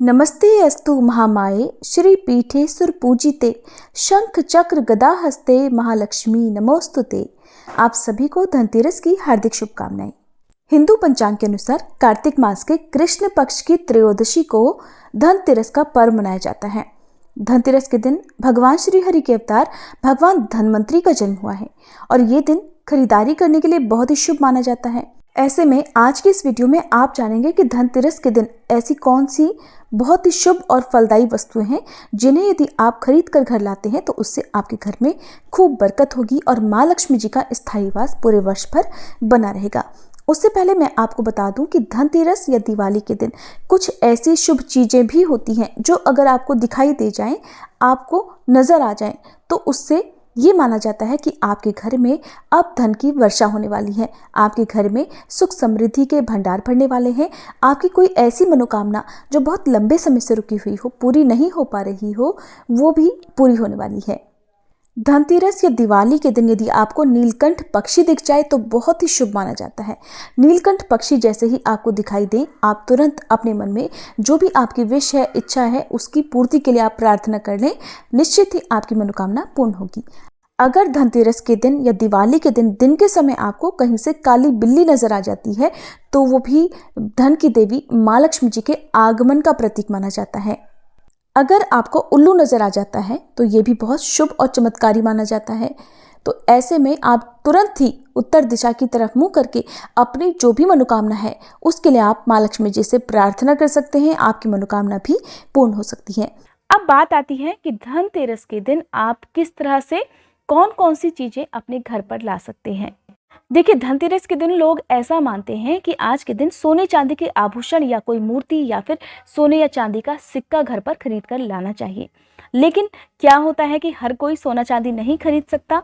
नमस्ते अस्तु महामाये श्री पीठे सुरपूजिते शंख चक्र गदा हस्ते महालक्ष्मी नमोस्तुते। आप सभी को धनतेरस की हार्दिक शुभकामनाएं। हिंदू पंचांग के अनुसार कार्तिक मास के कृष्ण पक्ष की त्रयोदशी को धनतेरस का पर्व मनाया जाता है। धनतेरस के दिन भगवान श्री हरि के अवतार भगवान धनवंतरी का जन्म हुआ है और ये दिन खरीदारी करने के लिए बहुत ही शुभ माना जाता है। ऐसे में आज की इस वीडियो में आप जानेंगे कि धनतेरस के दिन ऐसी कौन सी बहुत ही शुभ और फलदायी वस्तुएं हैं जिन्हें यदि आप खरीद कर घर लाते हैं तो उससे आपके घर में खूब बरकत होगी और माँ लक्ष्मी जी का स्थायी वास पूरे वर्ष भर बना रहेगा। उससे पहले मैं आपको बता दूं कि धनतेरस या दिवाली के दिन कुछ ऐसी शुभ चीजें भी होती हैं जो अगर आपको दिखाई दे जाएं, आपको नजर आ जाएं, तो उससे ये माना जाता है कि आपके घर में अब धन की वर्षा होने वाली है, आपके घर में सुख समृद्धि के भंडार भरने वाले हैं। आपकी कोई ऐसी मनोकामना जो बहुत लंबे समय से रुकी हुई हो, पूरी नहीं हो पा रही हो, वो भी पूरी होने वाली है। धनतेरस या दिवाली के दिन यदि आपको नीलकंठ पक्षी दिख जाए तो बहुत ही शुभ माना जाता है। नीलकंठ पक्षी जैसे ही आपको दिखाई दे, आप तुरंत अपने मन में जो भी आपकी विश है, इच्छा है, उसकी पूर्ति के लिए आप प्रार्थना कर लें, निश्चित ही आपकी मनोकामना पूर्ण होगी। अगर धनतेरस के दिन या दिवाली के दिन के समय आपको कहीं से काली बिल्ली नजर आ जाती है तो वो भी धन की देवी माँ लक्ष्मी जी के आगमन का प्रतीक माना जाता है। अगर आपको उल्लू नजर आ जाता है तो ये भी बहुत शुभ और चमत्कारी माना जाता है। तो ऐसे में आप तुरंत ही उत्तर दिशा की तरफ मुंह करके अपनी जो भी मनोकामना है उसके लिए आप माँ लक्ष्मी जी से प्रार्थना कर सकते हैं। आपकी मनोकामना भी पूर्ण हो सकती है। अब बात आती है कि धनतेरस के दिन आप किस तरह से कौन कौन सी चीजें अपने घर पर ला सकते हैं। देखिए, धनतेरस के दिन लोग ऐसा मानते हैं कि आज के दिन सोने चांदी के आभूषण या कोई मूर्ति या फिर सोने या चांदी का सिक्का घर पर खरीद कर लाना चाहिए। लेकिन क्या होता है कि हर कोई सोना चांदी नहीं खरीद सकता,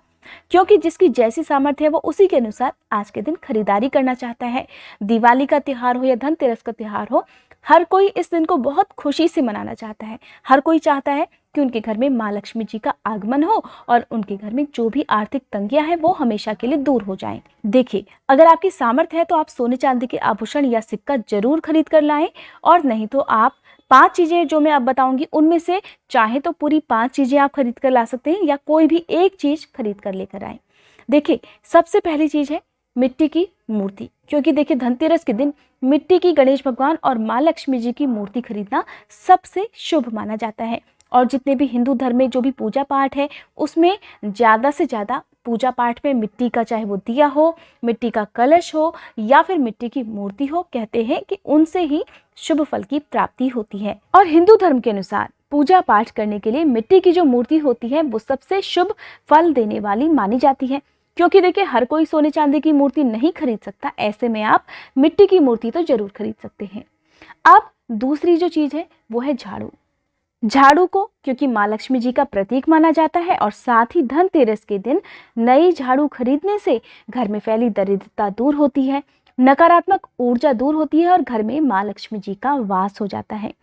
क्योंकि जिसकी जैसी सामर्थ्य है वो उसी के अनुसार आज के दिन खरीदारी करना चाहता है। दिवाली का त्योहार हो या धनतेरस का त्योहार हो, हर कोई इस दिन को बहुत खुशी से मनाना चाहता है। हर कोई चाहता है कि उनके घर में माँ लक्ष्मी जी का आगमन हो और उनके घर में जो भी आर्थिक तंगियां हैं वो हमेशा के लिए दूर हो जाएं। देखिए, अगर आपकी सामर्थ्य है तो आप सोने चांदी के आभूषण या सिक्का जरूर खरीद कर लाएं, और नहीं तो आप 5 चीजें जो मैं अब बताऊंगी उनमें से चाहे तो पूरी 5 चीजें आप खरीद कर ला सकते हैं या कोई भी एक चीज खरीद कर लेकर आए। देखिए, सबसे पहली चीज है मिट्टी की मूर्ति, क्योंकि देखिए धनतेरस के दिन मिट्टी की गणेश भगवान और माँ लक्ष्मी जी की मूर्ति खरीदना सबसे शुभ माना जाता है। और जितने भी हिंदू धर्म में जो भी पूजा पाठ है उसमें ज़्यादा से ज़्यादा पूजा पाठ में मिट्टी का, चाहे वो दिया हो, मिट्टी का कलश हो या फिर मिट्टी की मूर्ति हो, कहते हैं कि उनसे ही शुभ फल की प्राप्ति होती है। और हिंदू धर्म के अनुसार पूजा पाठ करने के लिए मिट्टी की जो मूर्ति होती है वो सबसे शुभ फल देने वाली मानी जाती है, क्योंकि देखिए हर कोई सोने चांदी की मूर्ति नहीं खरीद सकता। ऐसे में आप मिट्टी की मूर्ति तो जरूर खरीद सकते हैं। अब दूसरी जो चीज है वो है झाड़ू। झाड़ू को क्योंकि माँ लक्ष्मी जी का प्रतीक माना जाता है और साथ ही धनतेरस के दिन नई झाड़ू खरीदने से घर में फैली दरिद्रता दूर होती है, नकारात्मक ऊर्जा दूर होती है और घर में माँ लक्ष्मी जी का वास हो जाता है।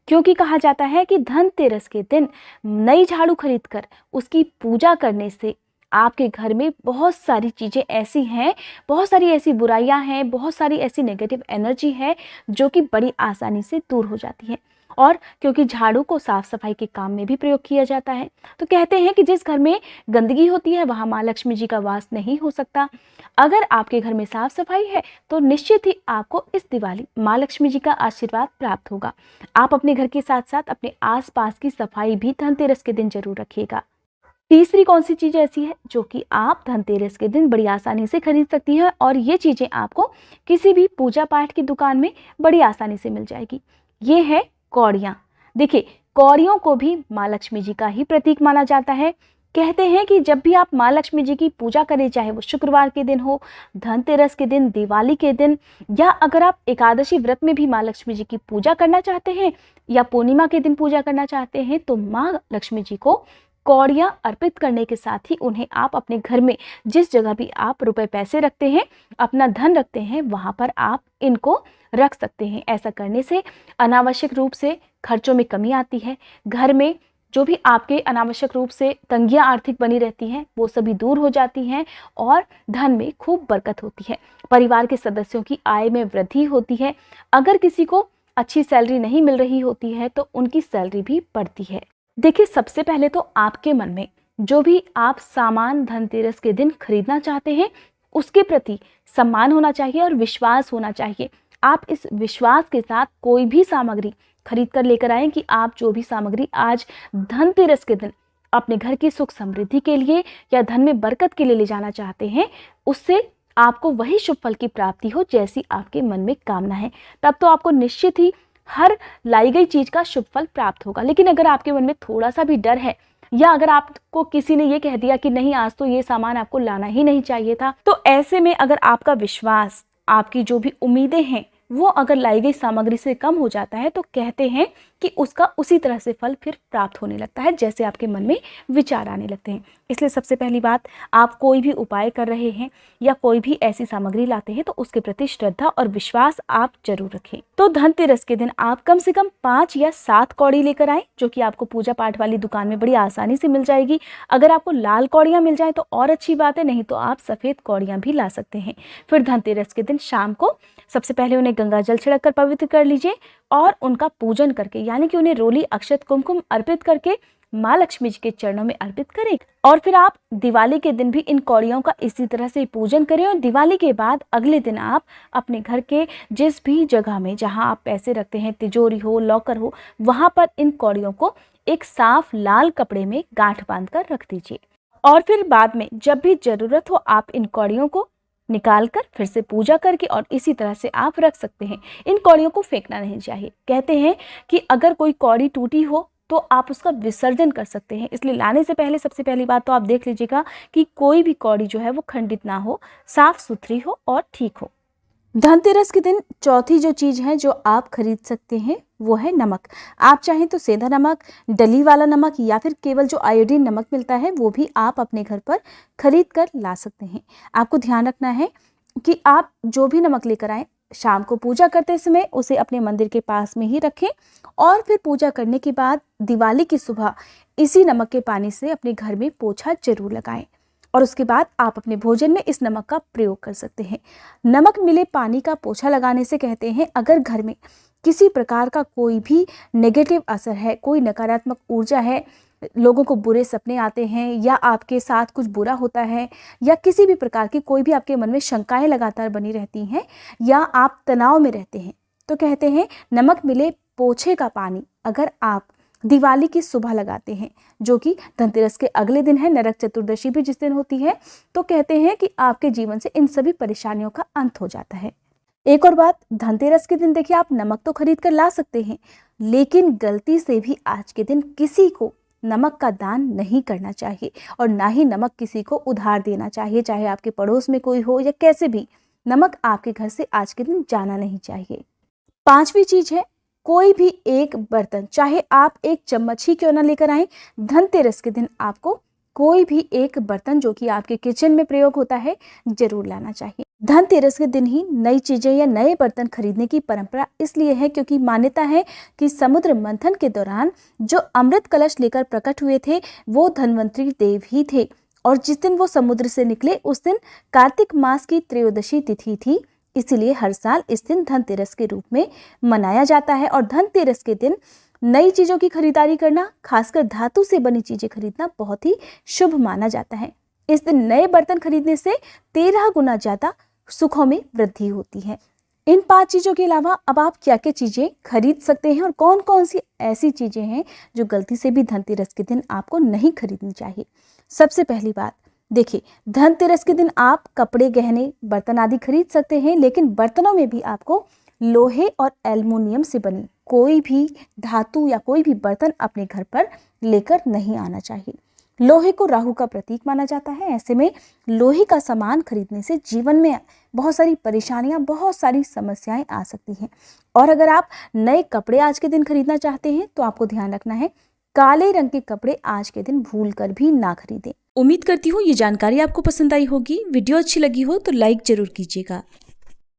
क्योंकि कहा जाता है कि धनतेरस के दिन नई झाड़ू खरीदकर उसकी पूजा करने से आपके घर में बहुत सारी चीज़ें ऐसी हैं, बहुत सारी ऐसी बुराइयां हैं, बहुत सारी ऐसी नेगेटिव एनर्जी है जो कि बड़ी आसानी से दूर हो जाती है। और क्योंकि झाड़ू को साफ सफाई के काम में भी प्रयोग किया जाता है, तो कहते हैं कि जिस घर में गंदगी होती है वहाँ माँ लक्ष्मी जी का वास नहीं हो सकता। अगर आपके घर में साफ सफाई है तो निश्चित ही आपको इस दिवाली माँ लक्ष्मी जी का आशीर्वाद प्राप्त होगा। आप अपने घर के साथ साथ अपने आसपास की सफाई भी धनतेरस के दिन जरूर रखिएगा। तीसरी कौन सी चीज़ ऐसी है जो कि आप धनतेरस के दिन बड़ी आसानी से खरीद सकती हैं, और ये चीज़ें आपको किसी भी पूजा पाठ की दुकान में बड़ी आसानी से मिल जाएगी। ये है कौड़ियाँ। देखिए, कौड़ियों को भी माँ लक्ष्मी जी का ही प्रतीक माना जाता है। कहते हैं कि जब भी आप माँ लक्ष्मी जी की पूजा करें, चाहे वो शुक्रवार के दिन हो, धनतेरस के दिन, दिवाली के दिन, या अगर आप एकादशी व्रत में भी माँ लक्ष्मी जी की पूजा करना चाहते हैं या पूर्णिमा के दिन पूजा करना चाहते हैं, तो माँ लक्ष्मी जी को कौड़ियाँ अर्पित करने के साथ ही उन्हें आप अपने घर में जिस जगह भी आप रुपए पैसे रखते हैं, अपना धन रखते हैं, वहाँ पर आप इनको रख सकते हैं। ऐसा करने से अनावश्यक रूप से खर्चों में कमी आती है। घर में जो भी आपके अनावश्यक रूप से तंगियां आर्थिक बनी रहती हैं वो सभी दूर हो जाती हैं और धन में खूब बरकत होती है। परिवार के सदस्यों की आय में वृद्धि होती है। अगर किसी को अच्छी सैलरी नहीं मिल रही होती है तो उनकी सैलरी भी बढ़ती है। देखिए, सबसे पहले तो आपके मन में जो भी आप सामान धनतेरस के दिन खरीदना चाहते हैं उसके प्रति सम्मान होना चाहिए और विश्वास होना चाहिए। आप इस विश्वास के साथ कोई भी सामग्री खरीद कर लेकर आएं कि आप जो भी सामग्री आज धनतेरस के दिन अपने घर की सुख समृद्धि के लिए या धन में बरकत के लिए ले जाना चाहते हैं, उससे आपको वही शुभ फल की प्राप्ति हो जैसी आपके मन में कामना है। तब तो आपको निश्चित ही हर लाई गई चीज का शुभ फल प्राप्त होगा। लेकिन अगर आपके मन में थोड़ा सा भी डर है या अगर आपको किसी ने ये कह दिया कि नहीं, आज तो ये सामान आपको लाना ही नहीं चाहिए था, तो ऐसे में अगर आपका विश्वास, आपकी जो भी उम्मीदें हैं वो अगर लाई गई सामग्री से कम हो जाता है तो कहते हैं कि उसका उसी तरह से फल फिर प्राप्त होने लगता है जैसे आपके मन में विचार आने लगते हैं। इसलिए सबसे पहली बात, आप कोई भी उपाय कर रहे हैं या कोई भी ऐसी सामग्री लाते हैं तो उसके प्रति श्रद्धा और विश्वास आप जरूर रखें। तो धनतेरस के दिन आप कम से कम 5 या 7 कौड़ी लेकर आए, जो कि आपको पूजा पाठ वाली दुकान में बड़ी आसानी से मिल जाएगी। अगर आपको लाल कौड़ियाँ मिल जाए तो और अच्छी बात है, नहीं तो आप सफ़ेद कौड़ियाँ भी ला सकते हैं। फिर धनतेरस के दिन शाम को सबसे पहले उन्हें गंगा जल छिड़क कर पवित्र कर लीजिए और उनका पूजन करके, यानी कि उन्हें रोली, अक्षत, कुमकुम अर्पित करके माँ लक्ष्मी जी के चरणों में अर्पित करें। और फिर आप दिवाली के दिन भी इन कौड़ियों का इसी तरह से पूजन करें और दिवाली के बाद अगले दिन आप अपने घर के जिस भी जगह में जहां आप पैसे रखते हैं, तिजोरी हो, लॉकर हो, वहां पर इन कौड़ियों को एक साफ लाल कपड़े में गांठ बांध कर रख दीजिए। और फिर बाद में जब भी जरूरत हो आप इन कौड़ियों को निकाल कर फिर से पूजा करके और इसी तरह से आप रख सकते हैं। इन कौड़ियों को फेंकना नहीं चाहिए। कहते हैं कि अगर कोई कौड़ी टूटी हो तो आप उसका विसर्जन कर सकते हैं। इसलिए लाने से पहले सबसे पहली बात तो आप देख लीजिएगा कि कोई भी कौड़ी जो है वो खंडित ना हो, साफ सुथरी हो और ठीक हो। धनतेरस के दिन चौथी जो चीज़ है जो आप खरीद सकते हैं वो है नमक। आप चाहें तो सेंधा नमक, डली वाला नमक या फिर केवल जो आयोडीन नमक मिलता है वो भी आप अपने घर पर खरीद कर ला सकते हैं। आपको ध्यान रखना है कि आप जो भी नमक लेकर आएँ, शाम को पूजा करते समय उसे अपने मंदिर के पास में ही रखें और फिर पूजा करने के बाद दिवाली की सुबह इसी नमक के पानी से अपने घर में पोछा जरूर लगाएं और उसके बाद आप अपने भोजन में इस नमक का प्रयोग कर सकते हैं। नमक मिले पानी का पोछा लगाने से कहते हैं अगर घर में किसी प्रकार का कोई भी नेगेटिव असर है, कोई नकारात्मक ऊर्जा है, लोगों को बुरे सपने आते हैं या आपके साथ कुछ बुरा होता है या किसी भी प्रकार की कोई भी आपके मन में शंकाएं लगातार बनी रहती हैं या आप तनाव में रहते हैं, तो कहते हैं नमक मिले पोछे का पानी अगर आप दिवाली की सुबह लगाते हैं, जो कि धनतेरस के अगले दिन है, नरक चतुर्दशी भी जिस दिन होती है, तो कहते हैं कि आपके जीवन से इन सभी परेशानियों का अंत हो जाता है। एक और बात, धनतेरस के दिन देखिए आप नमक तो खरीद कर ला सकते हैं, लेकिन गलती से भी आज के दिन किसी को नमक का दान नहीं करना चाहिए और ना ही नमक किसी को उधार देना चाहिए, चाहे आपके पड़ोस में कोई हो या कैसे भी। नमक आपके घर से आज के दिन जाना नहीं चाहिए। 5वीं चीज है, कोई भी एक बर्तन, चाहे आप एक चम्मच ही क्यों ना लेकर आए, धनतेरस के दिन आपको कोई भी एक बर्तन जो कि आपके किचन में प्रयोग होता है जरूर लाना चाहिए। धनतेरस के दिन ही नई चीजें या नए बर्तन खरीदने की परंपरा इसलिए है क्योंकि मान्यता है कि समुद्र मंथन के दौरान जो अमृत कलश लेकर प्रकट हुए थे वो धन्वंतरी देव ही थे और जिस दिन वो समुद्र से निकले उस दिन कार्तिक मास की त्रयोदशी तिथि थी। इसीलिए हर साल इस दिन धनतेरस के रूप में मनाया जाता है और धनतेरस के दिन नई चीजों की खरीदारी करना, खासकर धातु से बनी चीजें खरीदना बहुत ही शुभ माना जाता है। इस दिन नए बर्तन खरीदने से 13 गुना ज्यादा सुखों में वृद्धि होती है। इन 5 चीजों के अलावा अब आप क्या क्या चीजें खरीद सकते हैं और कौन कौन सी ऐसी चीजें हैं जो गलती से भी धनतेरस के दिन आपको नहीं खरीदनी चाहिए। सबसे पहली बात देखिए, धनतेरस के दिन आप कपड़े, गहने, बर्तन आदि खरीद सकते हैं, लेकिन बर्तनों में भी आपको लोहे और एल्युमिनियम से बनी कोई भी धातु या कोई भी बर्तन अपने घर पर लेकर नहीं आना चाहिए। लोहे को राहु का प्रतीक माना जाता है। ऐसे में लोहे का सामान खरीदने से जीवन में बहुत सारी परेशानियां, बहुत सारी समस्याएं आ सकती हैं। और अगर आप नए कपड़े आज के दिन खरीदना चाहते हैं तो आपको ध्यान रखना है काले रंग के कपड़े आज के दिन भूल कर भी ना खरीदें। उम्मीद करती हूँ ये जानकारी आपको पसंद आई होगी। वीडियो अच्छी लगी हो तो लाइक जरूर कीजिएगा।